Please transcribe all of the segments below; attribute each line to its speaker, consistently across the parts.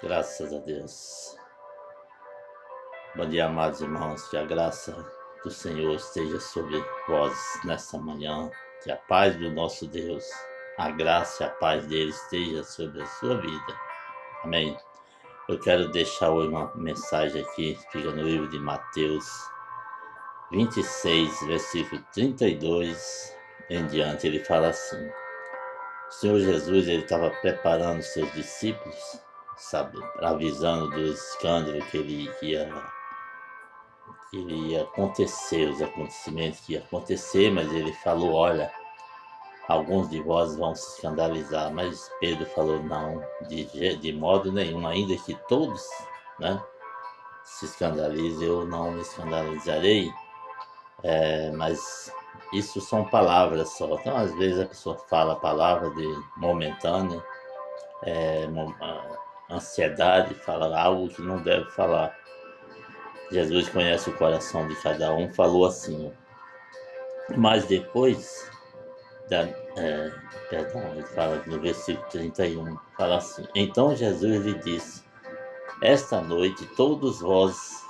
Speaker 1: Graças a Deus. Bom dia, amados irmãos. Que a graça do Senhor esteja sobre vós nesta manhã. Que a paz do nosso Deus, a graça e a paz dele esteja sobre a sua vida. Amém. Eu quero deixar hoje uma mensagem aqui, fica no livro de Mateus 26, versículo 32 em diante. Ele fala assim: o Senhor Jesus, ele estava preparando os seus discípulos, sabe, avisando do escândalo que iria acontecer, os acontecimentos que ia acontecer, mas ele falou: olha, alguns de vós vão se escandalizar. Mas Pedro falou: não, de modo nenhum, ainda que todos, né, se escandalizem, eu não me escandalizarei. Mas isso são palavras só. Então, às vezes a pessoa fala a palavra de momentânea, ansiedade, fala algo que não deve falar. Jesus conhece o coração de cada um, falou assim. Mas depois, ele fala no versículo 31, fala assim: então Jesus lhe disse: esta noite todos vós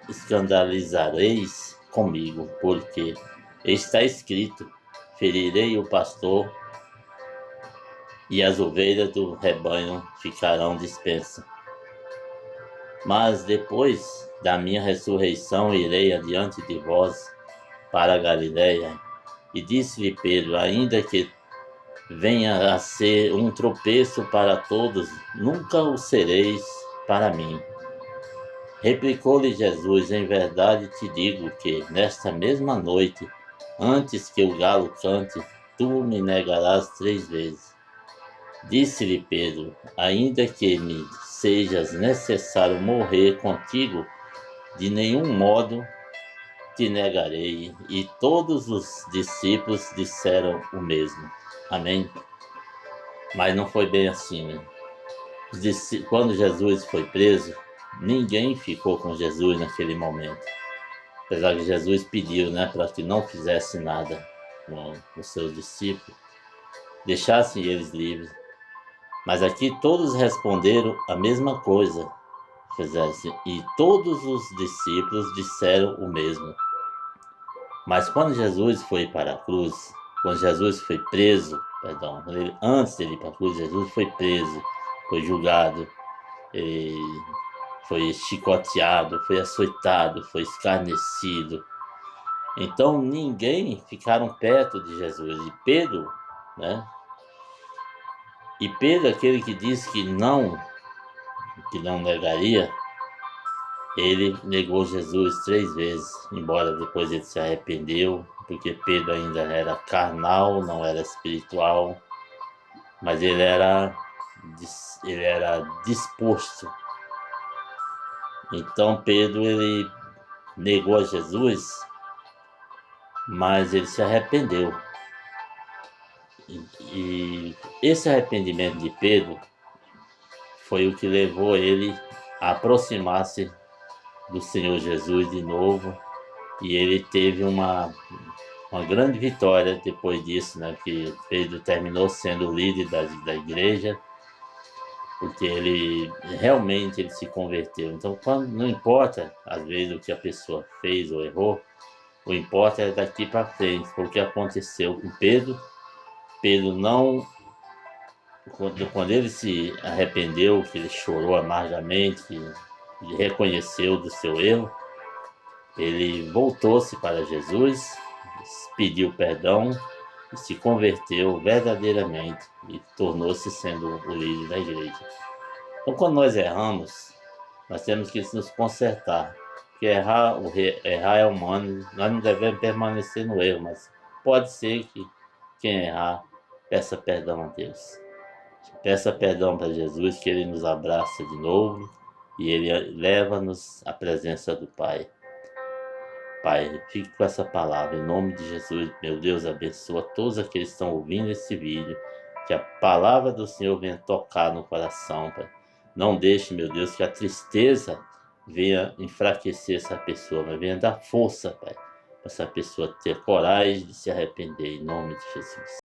Speaker 1: escandalizareis comigo, porque está escrito: ferirei o pastor e as ovelhas do rebanho ficarão dispensas. Mas depois da minha ressurreição irei adiante de vós para a Galiléia. E disse-lhe Pedro: ainda que venha a ser um tropeço para todos, nunca o sereis para mim. Replicou-lhe Jesus: em verdade te digo que nesta mesma noite, antes que o galo cante, tu me negarás 3 vezes. Disse-lhe Pedro: ainda que me sejas necessário morrer contigo, de nenhum modo te negarei. E todos os discípulos disseram o mesmo. Amém? Mas não foi bem assim, né? Quando Jesus foi preso, ninguém ficou com Jesus naquele momento. Apesar que Jesus pediu, né, para que não fizesse nada com os seus discípulos, deixassem eles livres. Mas aqui todos responderam a mesma coisa. E todos os discípulos disseram o mesmo. Mas quando Jesus foi para a cruz, quando Jesus foi preso, antes de ir para a cruz, Jesus foi preso, foi julgado, foi chicoteado, foi açoitado, foi escarnecido. Então ninguém ficaram perto de Jesus. E Pedro, né? E Pedro, aquele que disse que não negaria, ele negou Jesus 3 vezes, embora depois ele se arrependeu, porque Pedro ainda era carnal, não era espiritual, mas ele era disposto. Então Pedro, ele negou a Jesus, mas ele se arrependeu. E esse arrependimento de Pedro foi o que levou ele a aproximar-se do Senhor Jesus de novo, e ele teve uma grande vitória depois disso, né? Que Pedro terminou sendo o líder da igreja, porque ele realmente se converteu. Então, não importa às vezes o que a pessoa fez ou errou, o importa é daqui para frente. Foi o que aconteceu com Pedro. Pedro não, quando ele se arrependeu, que ele chorou amargamente, ele reconheceu do seu erro, ele voltou-se para Jesus, pediu perdão e se converteu verdadeiramente e tornou-se sendo o líder da igreja. Então, quando nós erramos, nós temos que nos consertar, porque errar é humano, nós não devemos permanecer no erro, mas pode ser que quem errar peça perdão a Deus. Peça perdão para Jesus, que Ele nos abraça de novo e Ele leva-nos à presença do Pai. Pai, fique com essa palavra, em nome de Jesus. Meu Deus, abençoa todos aqueles que estão ouvindo esse vídeo, que a palavra do Senhor venha tocar no coração, Pai. Não deixe, meu Deus, que a tristeza venha enfraquecer essa pessoa, mas venha dar força, Pai, para essa pessoa ter coragem de se arrepender, em nome de Jesus.